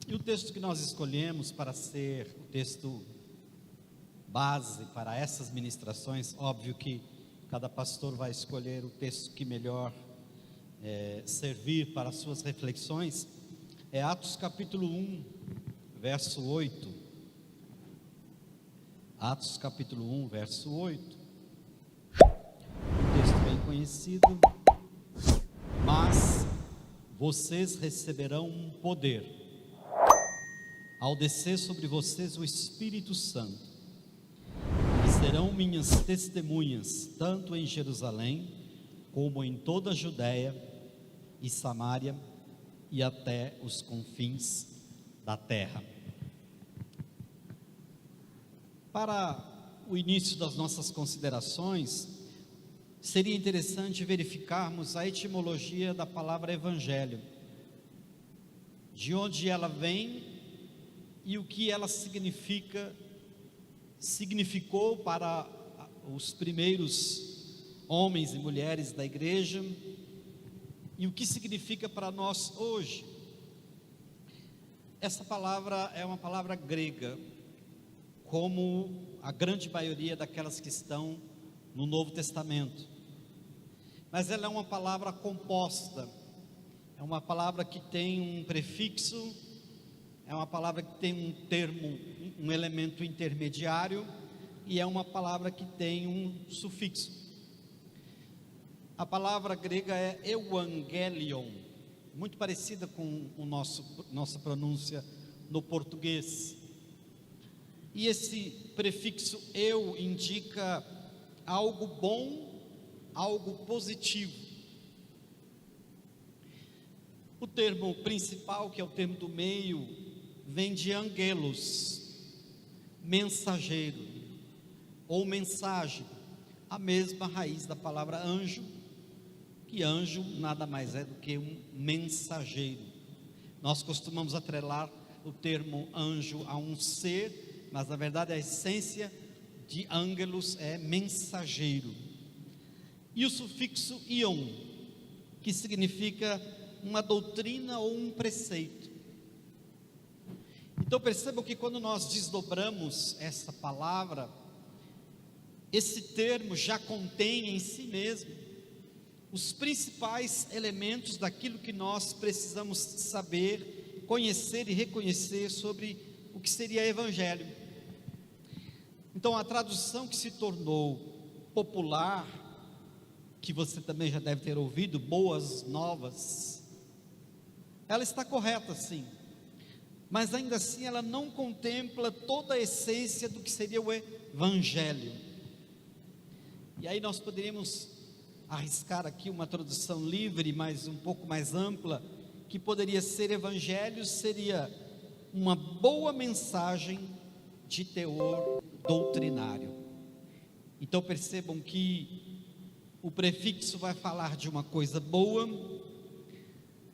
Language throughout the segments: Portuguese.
E o texto que nós escolhemos para ser o texto base para essas ministrações, óbvio que cada pastor vai escolher o texto que melhor servir para as suas reflexões, é Atos capítulo 1, verso 8. Atos capítulo 1, verso 8. Um texto bem conhecido. Mas vocês receberão um poder ao descer sobre vocês o Espírito Santo, e serão minhas testemunhas, tanto em Jerusalém, como em toda a Judéia e Samaria, e até os confins da terra. Para o início das nossas considerações, seria interessante verificarmos a etimologia da palavra evangelho, de onde ela vem e o que ela significou para os primeiros homens e mulheres da igreja, e o que significa para nós hoje. Essa palavra é uma palavra grega, como a grande maioria daquelas que estão no Novo Testamento, mas ela é uma palavra composta, é uma palavra que tem um prefixo, é uma palavra que tem um termo, um elemento intermediário, e é uma palavra que tem um sufixo. A palavra grega é euangelion, muito parecida com nossa pronúncia no português. E esse prefixo eu indica algo bom, algo positivo. O termo principal, que é o termo do meio, vem de angelos, mensageiro, ou mensagem, a mesma raiz da palavra anjo, que anjo nada mais é do que um mensageiro. Nós costumamos atrelar o termo anjo a um ser, mas na verdade a essência de ângelos é mensageiro. E o sufixo ion, que significa uma doutrina ou um preceito. Então percebam que quando nós desdobramos essa palavra, esse termo já contém em si mesmo os principais elementos daquilo que nós precisamos saber, conhecer e reconhecer sobre o que seria evangelho. Então a tradução que se tornou popular, que você também já deve ter ouvido, boas novas, ela está correta sim, mas ainda assim ela não contempla toda a essência do que seria o evangelho. E aí nós poderíamos arriscar aqui uma tradução livre, mas um pouco mais ampla, que poderia ser evangelho, seria uma boa mensagem de teor doutrinário. Então percebam que o prefixo vai falar de uma coisa boa,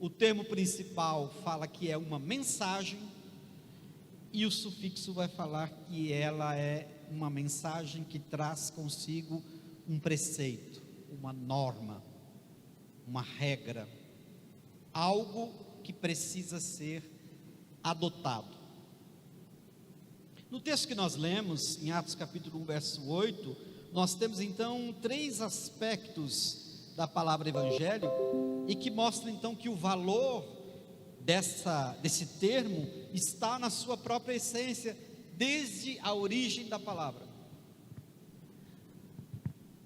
o termo principal fala que é uma mensagem, e o sufixo vai falar que ela é uma mensagem que traz consigo um preceito, uma norma, uma regra, algo que precisa ser adotado. No texto que nós lemos, em Atos capítulo 1, verso 8, nós temos então 3 aspectos da palavra evangelho, e que mostram então que o valor desse termo está na sua própria essência, desde a origem da palavra.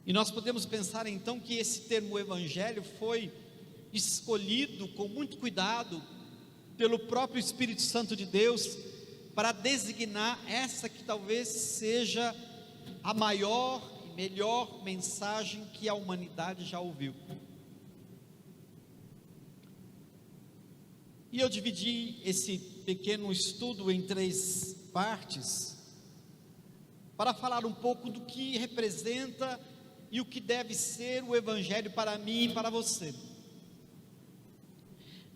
E nós podemos pensar então que esse termo evangelho foi escolhido com muito cuidado pelo próprio Espírito Santo de Deus, para designar essa que talvez seja a maior e melhor mensagem que a humanidade já ouviu. E eu dividi esse pequeno estudo em 3 partes, para falar um pouco do que representa e o que deve ser o evangelho para mim e para você.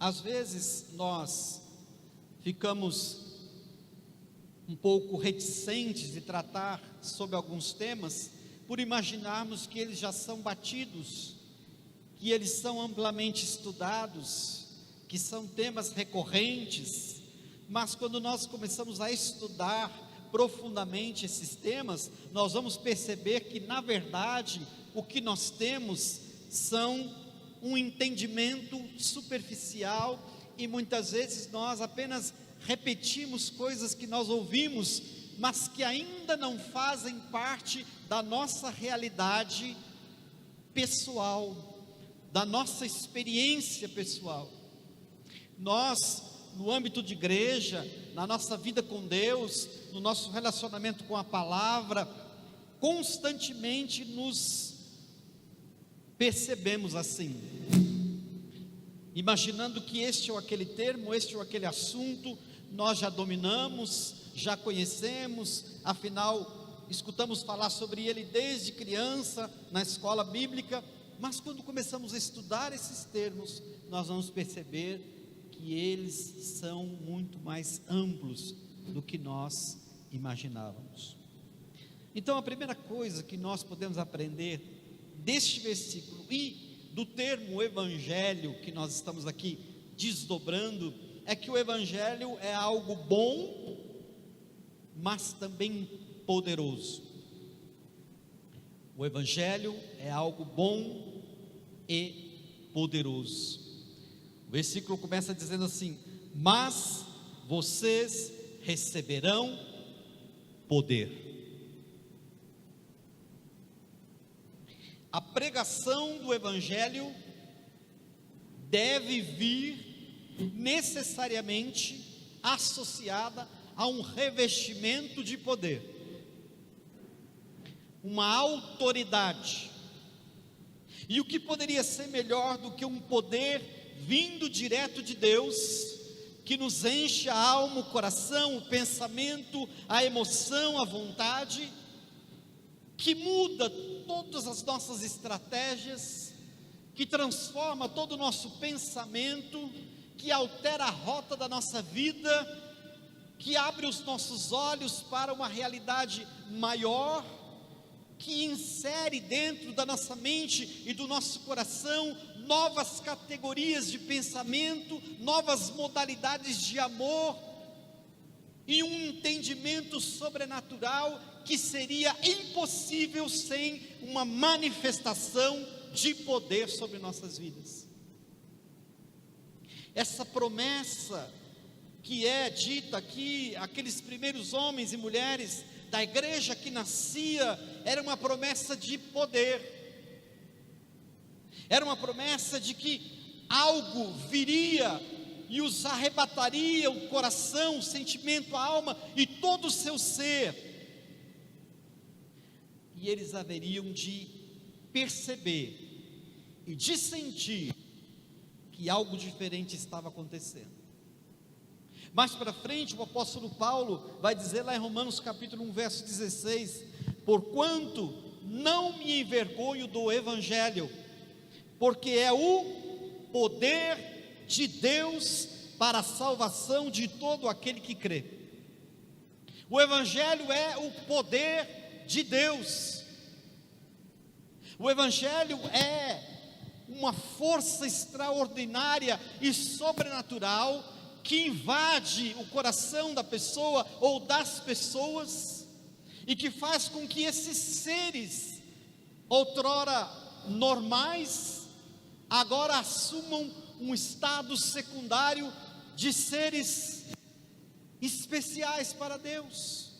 Às vezes nós ficamos um pouco reticentes de tratar sobre alguns temas, por imaginarmos que eles já são batidos, que eles são amplamente estudados, que são temas recorrentes, mas quando nós começamos a estudar profundamente esses temas, nós vamos perceber que, na verdade, o que nós temos são um entendimento superficial, e muitas vezes nós apenas repetimos coisas que nós ouvimos, mas que ainda não fazem parte da nossa realidade pessoal, da nossa experiência pessoal. Nós, no âmbito de igreja, na nossa vida com Deus, no nosso relacionamento com a palavra, constantemente nos percebemos assim, imaginando que este ou aquele termo, este ou aquele assunto, nós já dominamos, já conhecemos, afinal, escutamos falar sobre ele desde criança, na escola bíblica, mas quando começamos a estudar esses termos, nós vamos perceber que eles são muito mais amplos do que nós imaginávamos. Então, a primeira coisa que nós podemos aprender deste versículo e do termo evangelho que nós estamos aqui desdobrando, é que o evangelho é algo bom, mas também poderoso. O evangelho é algo bom e poderoso. O versículo começa dizendo assim: mas vocês receberão poder. A pregação do evangelho deve vir necessariamente associada a um revestimento de poder, uma autoridade. E o que poderia ser melhor do que um poder vindo direto de Deus, que nos enche a alma, o coração, o pensamento, a emoção, a vontade, que muda todas as nossas estratégias, que transforma todo o nosso pensamento, que altera a rota da nossa vida, que abre os nossos olhos para uma realidade maior, que insere dentro da nossa mente e do nosso coração novas categorias de pensamento, novas modalidades de amor, e um entendimento sobrenatural que seria impossível sem uma manifestação de poder sobre nossas vidas. Essa promessa que é dita aqui, aqueles primeiros homens e mulheres da igreja que nascia, era uma promessa de poder, era uma promessa de que algo viria e os arrebataria o coração, o sentimento, a alma e todo o seu ser, e eles haveriam de perceber e de sentir que algo diferente estava acontecendo. Mais para frente, o apóstolo Paulo vai dizer lá em Romanos capítulo 1, verso 16: porquanto não me envergonho do evangelho, porque é o poder de Deus para a salvação de todo aquele que crê. O evangelho é o poder de Deus. O evangelho é uma força extraordinária e sobrenatural que invade o coração da pessoa ou das pessoas, e que faz com que esses seres, outrora normais, agora assumam um estado secundário de seres especiais para Deus,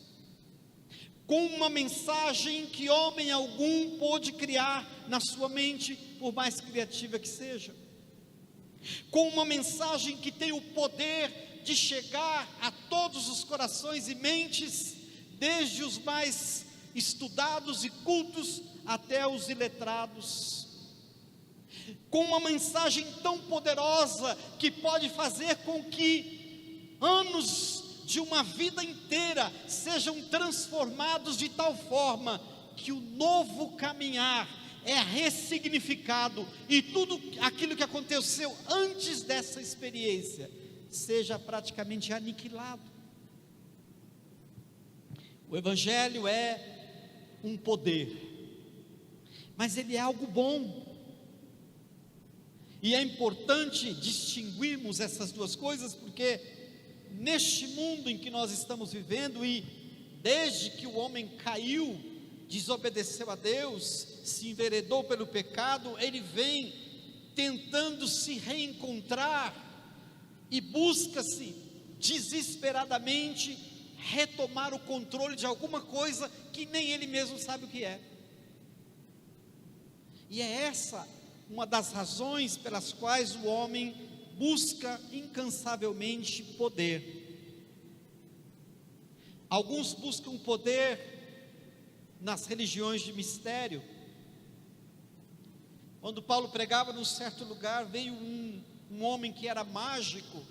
com uma mensagem que homem algum pôde criar na sua mente, por mais criativa que seja, com uma mensagem que tem o poder de chegar a todos os corações e mentes, desde os mais estudados e cultos até os iletrados, com uma mensagem tão poderosa que pode fazer com que anos de uma vida inteira sejam transformados de tal forma que o novo caminhar é ressignificado, e tudo aquilo que aconteceu antes dessa experiência seja praticamente aniquilado. O evangelho é um poder, mas ele é algo bom, e é importante distinguirmos essas duas coisas, porque neste mundo em que nós estamos vivendo, e desde que o homem caiu, desobedeceu a Deus, se enveredou pelo pecado, ele vem tentando se reencontrar e busca-se desesperadamente retomar o controle de alguma coisa que nem ele mesmo sabe o que é. E é essa uma das razões pelas quais o homem busca incansavelmente poder. Alguns buscam poder nas religiões de mistério. Quando Paulo pregava num certo lugar, veio um homem que era mágico,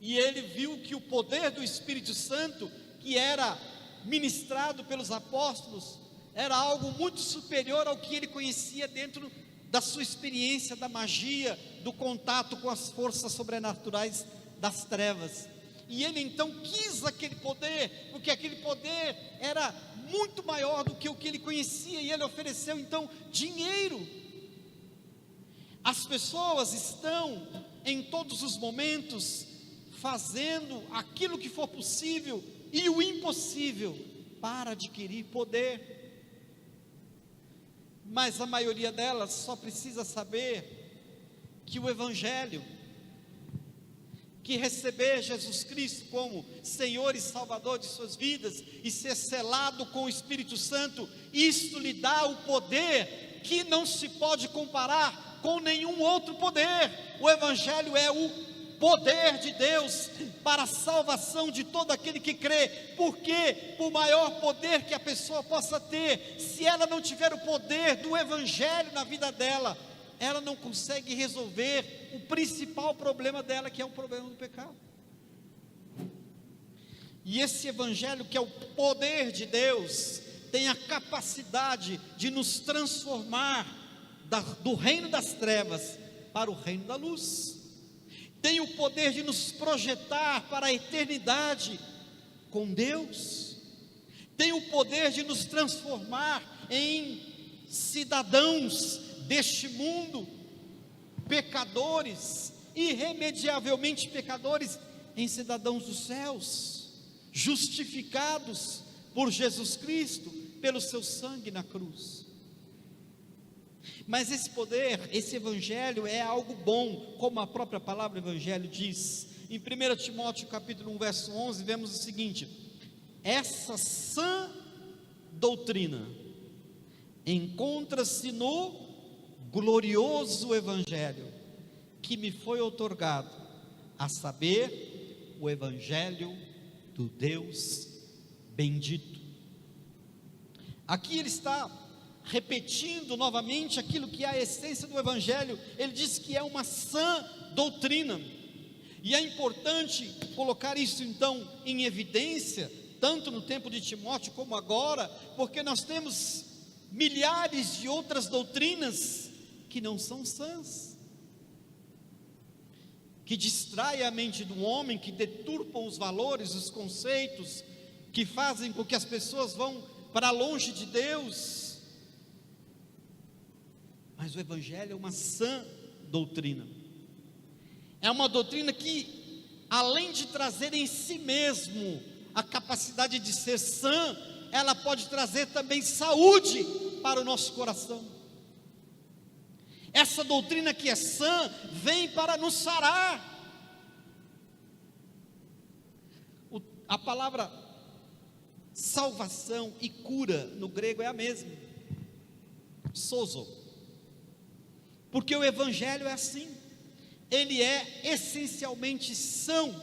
e ele viu que o poder do Espírito Santo, que era ministrado pelos apóstolos, era algo muito superior ao que ele conhecia dentro da sua experiência da magia, do contato com as forças sobrenaturais das trevas. E ele então quis aquele poder, porque aquele poder era muito maior do que o que ele conhecia, e ele ofereceu então dinheiro. As pessoas estão em todos os momentos fazendo aquilo que for possível e o impossível para adquirir poder. Mas a maioria delas só precisa saber que o Evangelho, que receber Jesus Cristo como Senhor e Salvador de suas vidas, e ser selado com o Espírito Santo, isto lhe dá o poder que não se pode comparar com nenhum outro poder. O Evangelho é o poder de Deus para a salvação de todo aquele que crê, porque por maior poder que a pessoa possa ter, se ela não tiver o poder do Evangelho na vida dela, ela não consegue resolver o principal problema dela, que é o problema do pecado. E esse Evangelho, que é o poder de Deus, tem a capacidade de nos transformar do reino das trevas para o reino da luz. Tem o poder de nos projetar para a eternidade com Deus. Tem o poder de nos transformar em cidadãos deste mundo, pecadores, irremediavelmente pecadores, em cidadãos dos céus, justificados por Jesus Cristo, pelo seu sangue na cruz. Mas esse poder, esse Evangelho é algo bom, como a própria palavra Evangelho diz. Em 1 Timóteo capítulo 1, verso 11, vemos o seguinte: essa sã doutrina encontra-se no glorioso Evangelho que me foi outorgado, a saber, o Evangelho do Deus bendito. Aqui ele está repetindo novamente aquilo que é a essência do Evangelho. Ele diz que é uma sã doutrina, e é importante colocar isso então em evidência, tanto no tempo de Timóteo como agora, porque nós temos milhares de outras doutrinas que não são sãs, que distraem a mente do homem, que deturpam os valores, os conceitos, que fazem com que as pessoas vão para longe de Deus. Mas o Evangelho é uma sã doutrina. É uma doutrina que, além de trazer em si mesmo a capacidade de ser sã, ela pode trazer também saúde para o nosso coração. Essa doutrina que é sã, vem para nos sarar. A palavra salvação e cura no grego é a mesma, sozo, porque o Evangelho é assim, ele é essencialmente são,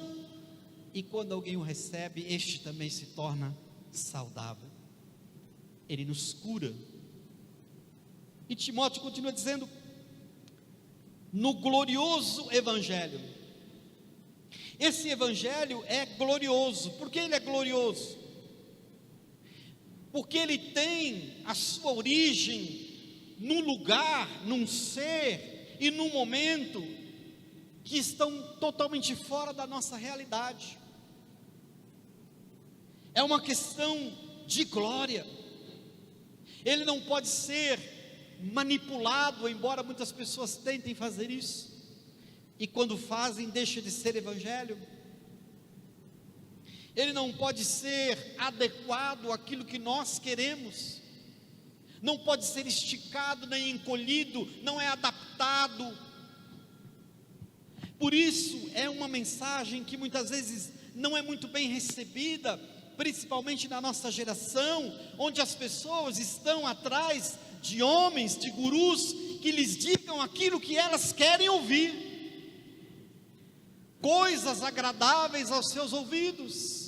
e quando alguém o recebe, este também se torna saudável, ele nos cura. E Timóteo continua dizendo, no glorioso Evangelho. Esse Evangelho é glorioso. Por que ele é glorioso? Porque ele tem a sua origem num lugar, num ser e num momento que estão totalmente fora da nossa realidade. É uma questão de glória. Ele não pode ser manipulado, embora muitas pessoas tentem fazer isso, e quando fazem, deixa de ser Evangelho. ele não pode ser adequado àquilo que nós queremos, não pode ser esticado nem encolhido, não é adaptado. Por isso é uma mensagem que muitas vezes não é muito bem recebida, principalmente na nossa geração, onde as pessoas estão atrás de homens, de gurus, que lhes digam aquilo que elas querem ouvir, coisas agradáveis aos seus ouvidos,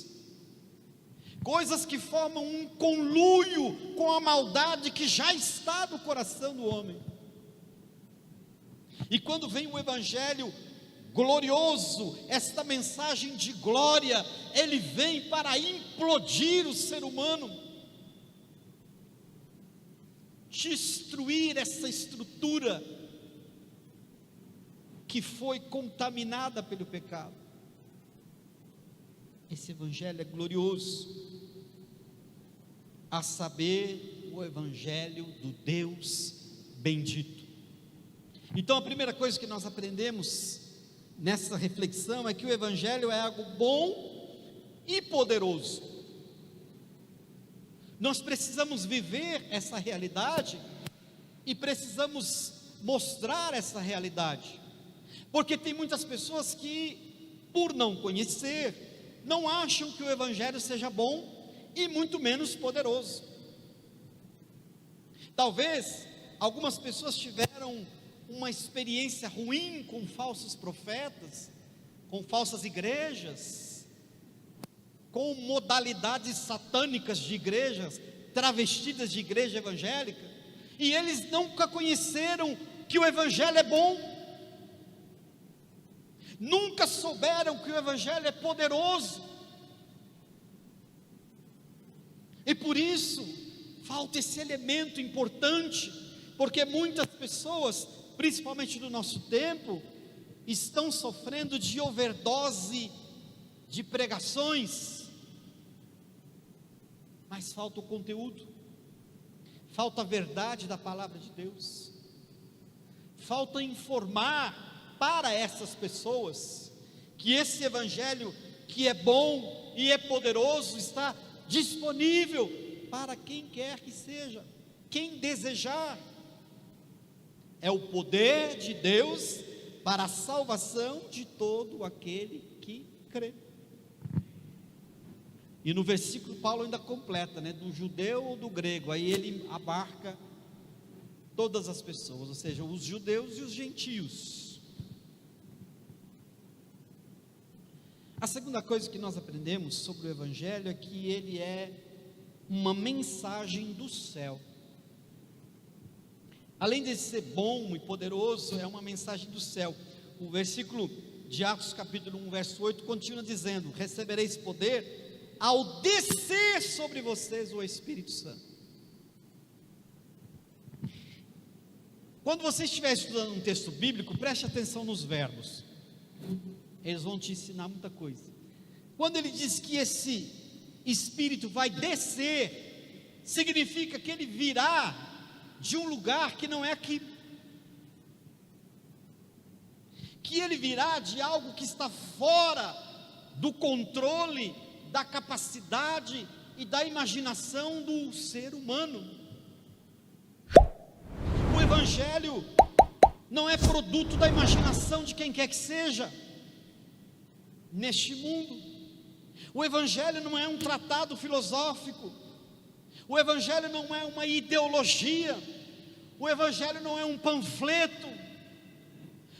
coisas que formam um conluio com a maldade que já está no coração do homem. E quando vem o Evangelho glorioso, esta mensagem de glória, ele vem para implodir o ser humano, destruir essa estrutura que foi contaminada pelo pecado. Esse Evangelho é glorioso, a saber, o Evangelho do Deus bendito. Então a primeira coisa que nós aprendemos nessa reflexão é que o Evangelho é algo bom e poderoso. Nós precisamos viver essa realidade e precisamos mostrar essa realidade, porque tem muitas pessoas que, por não conhecer, não acham que o Evangelho seja bom e muito menos poderoso. Talvez algumas pessoas tiveram uma experiência ruim com falsos profetas, com falsas igrejas, com modalidades satânicas de igrejas, travestidas de igreja evangélica, e eles nunca conheceram que o Evangelho é bom, nunca souberam que o Evangelho é poderoso, e por isso falta esse elemento importante, porque muitas pessoas, principalmente do nosso tempo, estão sofrendo de overdose de pregações, mas falta o conteúdo, falta a verdade da palavra de Deus, falta informar para essas pessoas que esse Evangelho, que é bom e é poderoso, está disponível para quem quer que seja, quem desejar. É o poder de Deus para a salvação de todo aquele que crê. E no versículo Paulo ainda completa, do judeu ou do grego, aí ele abarca todas as pessoas, ou seja, os judeus e os gentios. A segunda coisa que nós aprendemos sobre o Evangelho é que ele é uma mensagem do céu. Além de ser bom e poderoso, é uma mensagem do céu. O versículo de Atos capítulo 1, verso 8, continua dizendo: recebereis poder ao descer sobre vocês o Espírito Santo. Quando você estiver estudando um texto bíblico, preste atenção nos verbos, eles vão te ensinar muita coisa. Quando ele diz que esse Espírito vai descer, significa que ele virá de um lugar que não é aqui, que ele virá de algo que está fora do controle, da capacidade e da imaginação do ser humano. O Evangelho não é produto da imaginação de quem quer que seja neste mundo. O Evangelho não é um tratado filosófico, o Evangelho não é uma ideologia, o Evangelho não é um panfleto,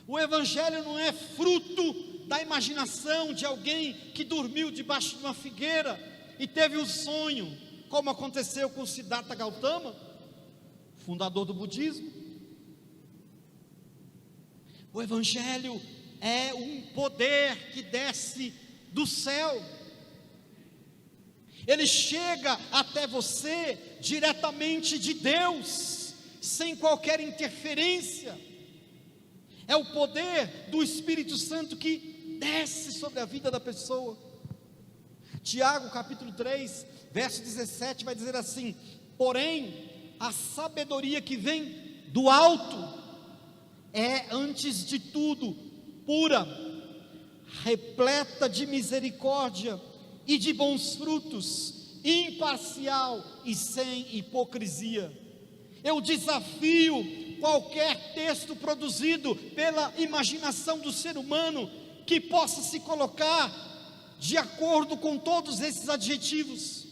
o Evangelho não é fruto da imaginação de alguém que dormiu debaixo de uma figueira e teve um sonho, como aconteceu com Siddhartha Gautama, fundador do budismo. O Evangelho é um poder que desce do céu, ele chega até você diretamente de Deus, sem qualquer interferência. É o poder do Espírito Santo que desce sobre a vida da pessoa. Tiago capítulo 3, verso 17 vai dizer assim: porém, a sabedoria que vem do alto é, antes de tudo, pura, repleta de misericórdia e de bons frutos, imparcial e sem hipocrisia. Eu desafio qualquer texto produzido pela imaginação do ser humano que possa se colocar de acordo com todos esses adjetivos.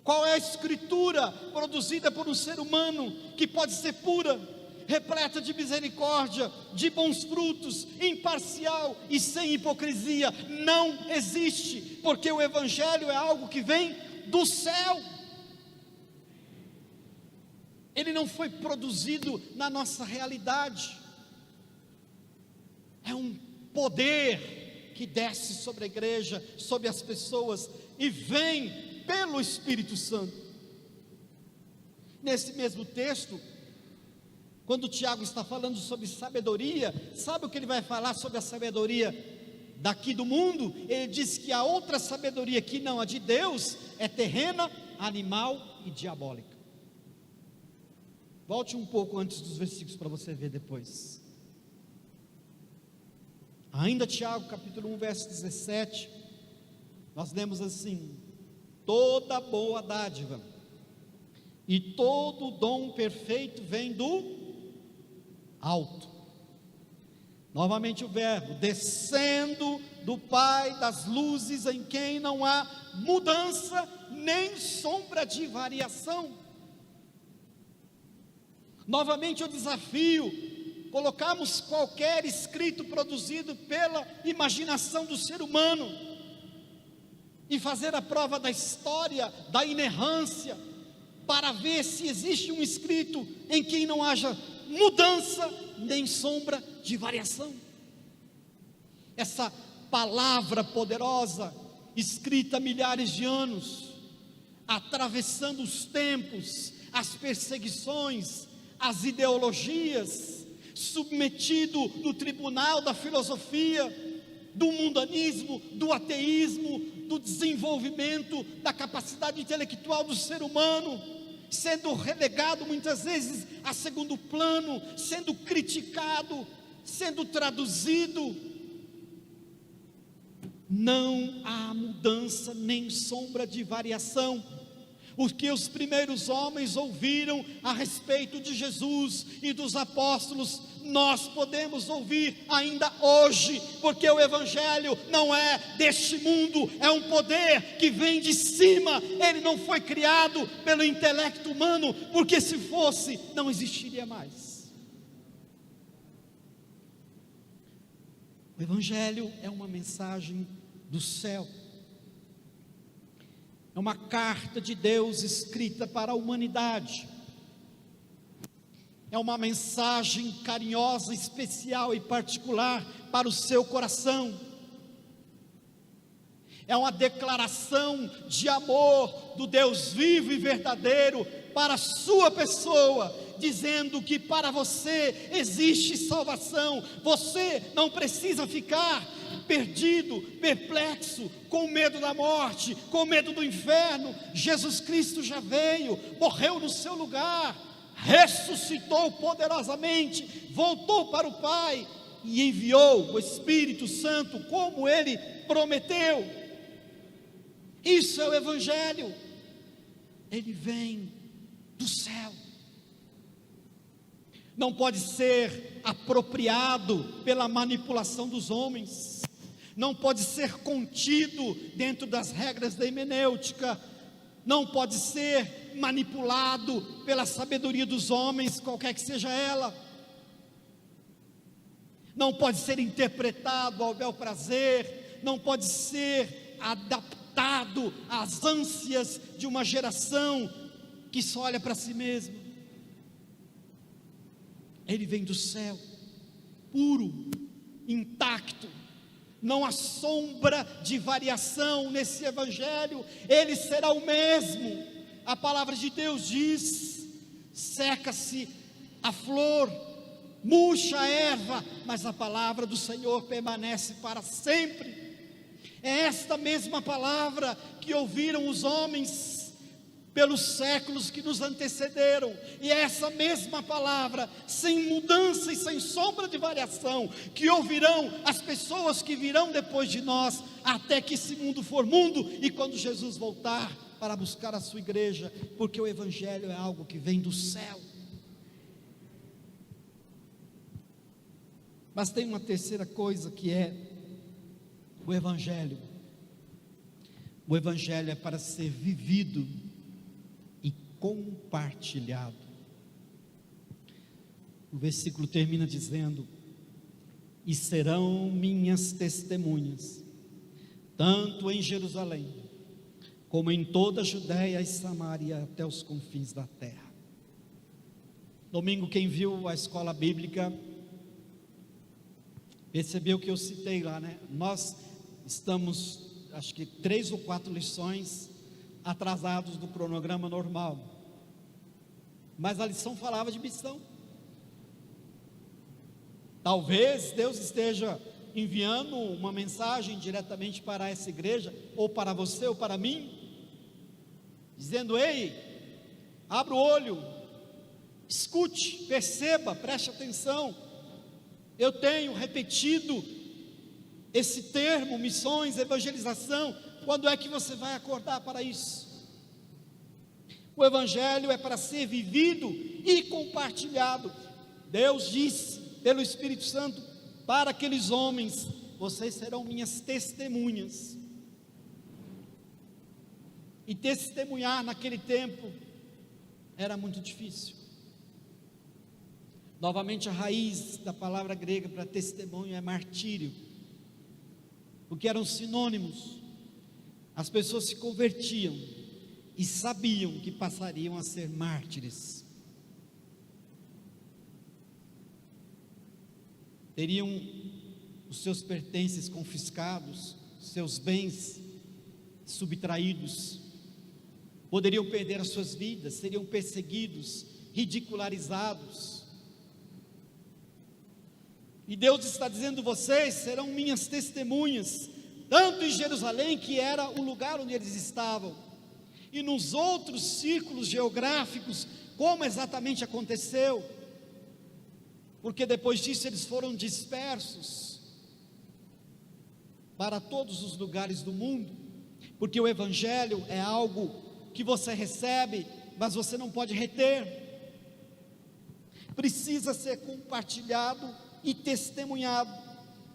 Qual é a escritura produzida por um ser humano que pode ser pura, repleta de misericórdia, de bons frutos, imparcial e sem hipocrisia? Não existe, porque o Evangelho é algo que vem do céu. Ele não foi produzido na nossa realidade. É um poder que desce sobre a igreja, sobre as pessoas, e vem pelo Espírito Santo. Nesse mesmo texto, quando Tiago está falando sobre sabedoria, sabe o que ele vai falar sobre a sabedoria daqui do mundo? Ele diz que a outra sabedoria que não a de Deus é terrena, animal e diabólica. Volte um pouco antes dos versículos para você ver depois. Ainda Tiago capítulo 1 verso 17, nós lemos assim: toda boa dádiva e todo dom perfeito vem do alto. Novamente o verbo, descendo do Pai das luzes, em quem não há mudança nem sombra de variação. Novamente eu desafio colocarmos qualquer escrito produzido pela imaginação do ser humano e fazer a prova da história, da inerrância, para ver se existe um escrito em que não haja mudança nem sombra de variação. Essa palavra poderosa, escrita há milhares de anos, atravessando os tempos, as perseguições, as ideologias, submetido no tribunal da filosofia, do mundanismo, do ateísmo, do desenvolvimento da capacidade intelectual do ser humano, sendo relegado muitas vezes a segundo plano, sendo criticado, sendo traduzido. Não há mudança nem sombra de variação. O que os primeiros homens ouviram a respeito de Jesus e dos apóstolos, nós podemos ouvir ainda hoje, porque o Evangelho não é deste mundo, é um poder que vem de cima. Ele não foi criado pelo intelecto humano, porque se fosse, não existiria mais. O Evangelho é uma mensagem do céu. É uma carta de Deus escrita para a humanidade. É uma mensagem carinhosa, especial e particular para o seu coração. É uma declaração de amor do Deus vivo e verdadeiro para a sua pessoa, dizendo que para você existe salvação. Você não precisa ficar perdido, perplexo, com medo da morte, com medo do inferno. Jesus Cristo já veio, morreu no seu lugar, ressuscitou poderosamente, voltou para o Pai e enviou o Espírito Santo como Ele prometeu. Isso é o Evangelho. Ele vem do céu. Não pode ser apropriado pela manipulação dos homens, não pode ser contido dentro das regras da hermenêutica, não pode ser manipulado pela sabedoria dos homens, qualquer que seja ela, não pode ser interpretado ao bel prazer, não pode ser adaptado às ânsias de uma geração que só olha para si mesma. Ele vem do céu, puro, intacto, não há sombra de variação nesse Evangelho. Ele será o mesmo. A palavra de Deus diz: seca-se a flor, murcha a erva, mas a palavra do Senhor permanece para sempre. É esta mesma palavra que ouviram os homens pelos séculos que nos antecederam, e é essa mesma palavra, sem mudança e sem sombra de variação, que ouvirão as pessoas que virão depois de nós, até que esse mundo for mundo, e quando Jesus voltar para buscar a sua igreja, porque o Evangelho é algo que vem do céu. Mas tem uma terceira coisa que é o Evangelho. O Evangelho é para ser vivido e compartilhado. O versículo termina dizendo: e serão minhas testemunhas, tanto em Jerusalém, como em toda a Judéia e Samaria, até os confins da terra. Domingo, quem viu a escola bíblica, percebeu que eu citei lá, né? Nós estamos, acho que 3 ou 4 lições atrasados do cronograma normal, mas a lição falava de missão. Talvez Deus esteja enviando uma mensagem diretamente para essa igreja, ou para você, ou para mim, dizendo: ei, abra o olho, escute, perceba, preste atenção. Eu tenho repetido esse termo, missões, evangelização. Quando é que você vai acordar para isso? O Evangelho é para ser vivido e compartilhado. Deus disse pelo Espírito Santo para aqueles homens: vocês serão minhas testemunhas. E testemunhar naquele tempo era muito difícil. Novamente, a raiz da palavra grega para testemunho é martírio, porque eram sinônimos. As pessoas se convertiam e sabiam que passariam a ser mártires. Teriam os seus pertences confiscados, seus bens subtraídos, poderiam perder as suas vidas, seriam perseguidos, ridicularizados. E Deus está dizendo: vocês serão minhas testemunhas, tanto em Jerusalém, que era o lugar onde eles estavam, e nos outros círculos geográficos, como exatamente aconteceu, porque depois disso eles foram dispersos para todos os lugares do mundo, porque o Evangelho é algo que você recebe, mas você não pode reter, precisa ser compartilhado e testemunhado,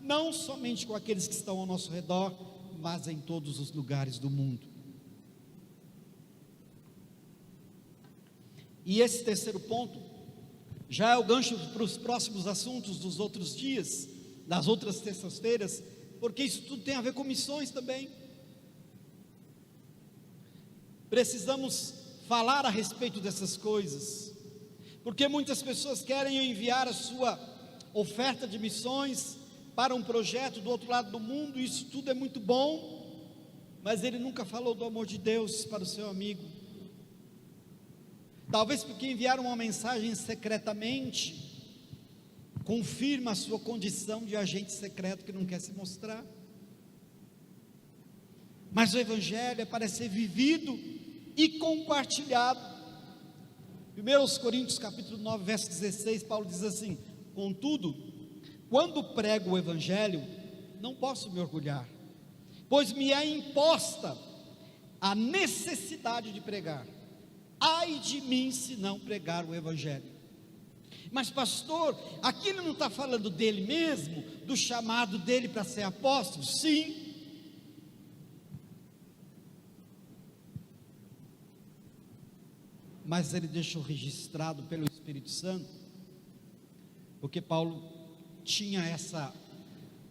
não somente com aqueles que estão ao nosso redor, mas em todos os lugares do mundo. E esse terceiro ponto já é o gancho para os próximos assuntos dos outros dias, das outras terças-feiras, porque isso tudo tem a ver com missões também. Precisamos falar a respeito dessas coisas, porque muitas pessoas querem enviar a sua oferta de missões para um projeto do outro lado do mundo. Isso tudo é muito bom, mas ele nunca falou do amor de Deus para o seu amigo. Talvez porque enviaram uma mensagem secretamente, confirma a sua condição de agente secreto que não quer se mostrar. Mas o Evangelho é para ser vivido e compartilhado. 1 Coríntios capítulo 9, verso 16, Paulo diz assim: contudo, quando prego o Evangelho, não posso me orgulhar, pois me é imposta a necessidade de pregar. Ai de mim se não pregar o Evangelho. Mas pastor, aqui ele não está falando dele mesmo, do chamado dele para ser apóstolo? Sim, mas ele deixou registrado pelo Espírito Santo, porque Paulo tinha essa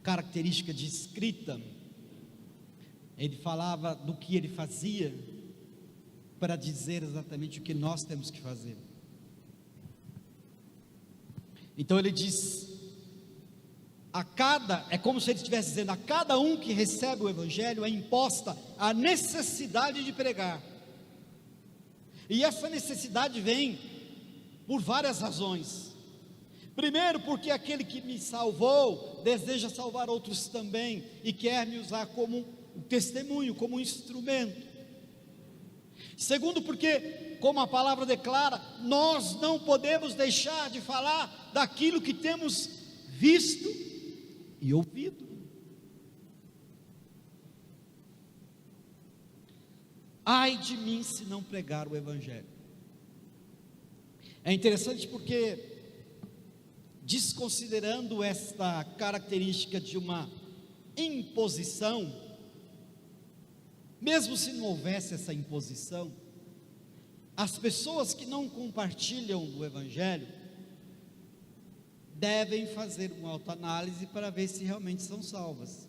característica de escrita. Ele falava do que ele fazia, para dizer exatamente o que nós temos que fazer. Então ele diz, é como se ele estivesse dizendo: a cada um que recebe o Evangelho é imposta a necessidade de pregar. E essa necessidade vem por várias razões. Primeiro, porque aquele que me salvou deseja salvar outros também, e quer me usar como um testemunho, como um instrumento. Segundo, porque, como a palavra declara, nós não podemos deixar de falar daquilo que temos visto e ouvido. Ai de mim se não pregar o Evangelho. É interessante porque, desconsiderando esta característica de uma imposição, mesmo se não houvesse essa imposição, as pessoas que não compartilham do Evangelho devem fazer uma autoanálise para ver se realmente são salvas,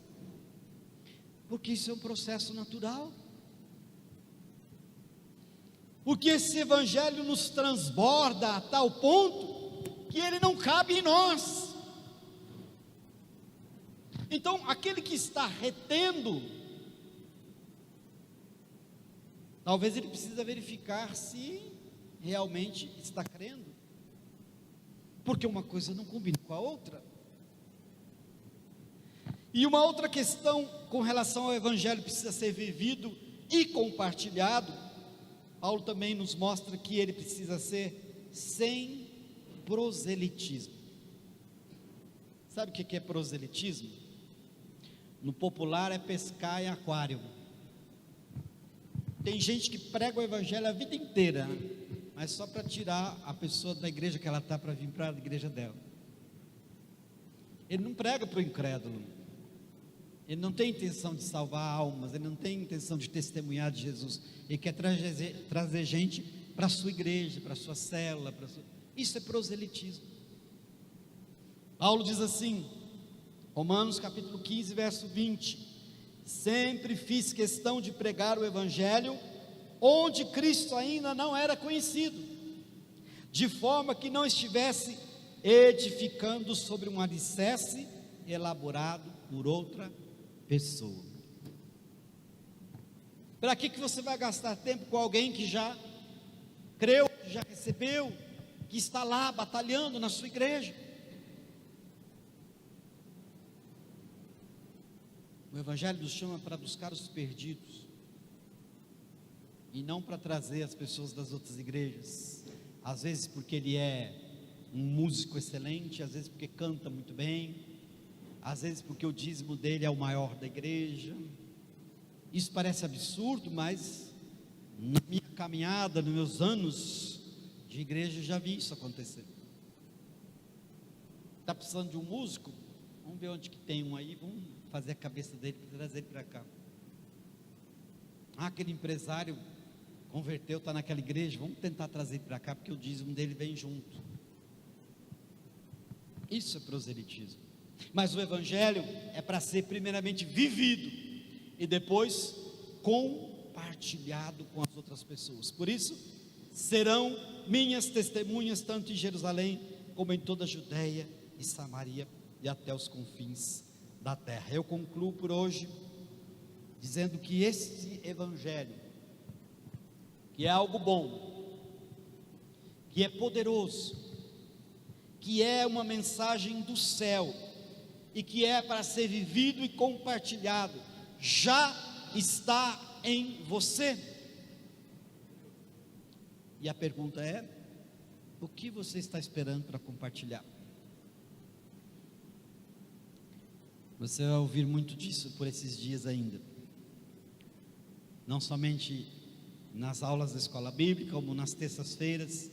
porque isso é um processo natural, porque esse Evangelho nos transborda a tal ponto que ele não cabe em nós. Então, aquele que está retendo, talvez ele precisa verificar se realmente está crendo, porque uma coisa não combina com a outra. E uma outra questão com relação ao Evangelho precisa ser vivido e compartilhado. Paulo também nos mostra que ele precisa ser sem proselitismo. Sabe o que é proselitismo? No popular é pescar em aquário. Tem gente que prega o Evangelho a vida inteira, mas só para tirar a pessoa da igreja que ela está para vir para a igreja dela. Ele não prega para o incrédulo, ele não tem intenção de salvar almas, ele não tem intenção de testemunhar de Jesus, ele quer trazer gente para a sua igreja, para a sua célula, isso é proselitismo. Paulo diz assim, Romanos capítulo 15, verso 20: sempre fiz questão de pregar o Evangelho, onde Cristo ainda não era conhecido, de forma que não estivesse edificando sobre um alicerce elaborado por outra pessoa. Para que você vai gastar tempo com alguém que já creu, que já recebeu, que está lá batalhando na sua igreja? O Evangelho nos chama para buscar os perdidos, e não para trazer as pessoas das outras igrejas, às vezes porque ele é um músico excelente, às vezes porque canta muito bem, às vezes porque o dízimo dele é o maior da igreja. Isso parece absurdo, mas na minha caminhada, nos meus anos de igreja, já vi isso acontecer. Está precisando de um músico? Vamos ver onde que tem um aí, vamos fazer a cabeça dele, trazer ele para cá. Aquele empresário converteu, está naquela igreja, vamos tentar trazer ele para cá, porque o dízimo dele vem junto. Isso é proselitismo. Mas o Evangelho é para ser primeiramente vivido e depois compartilhado com as outras pessoas. Por isso, serão minhas testemunhas tanto em Jerusalém como em toda a Judeia e Samaria e até os confins da terra. Eu concluo por hoje dizendo que este Evangelho, que é algo bom, que é poderoso, que é uma mensagem do céu e que é para ser vivido e compartilhado, já está em você. E a pergunta é: o que você está esperando para compartilhar? Você vai ouvir muito disso por esses dias ainda, não somente nas aulas da escola bíblica, como nas terças-feiras,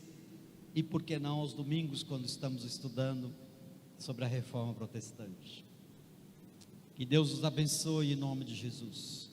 e por que não aos domingos, quando estamos estudando sobre a reforma protestante. Que Deus os abençoe em nome de Jesus.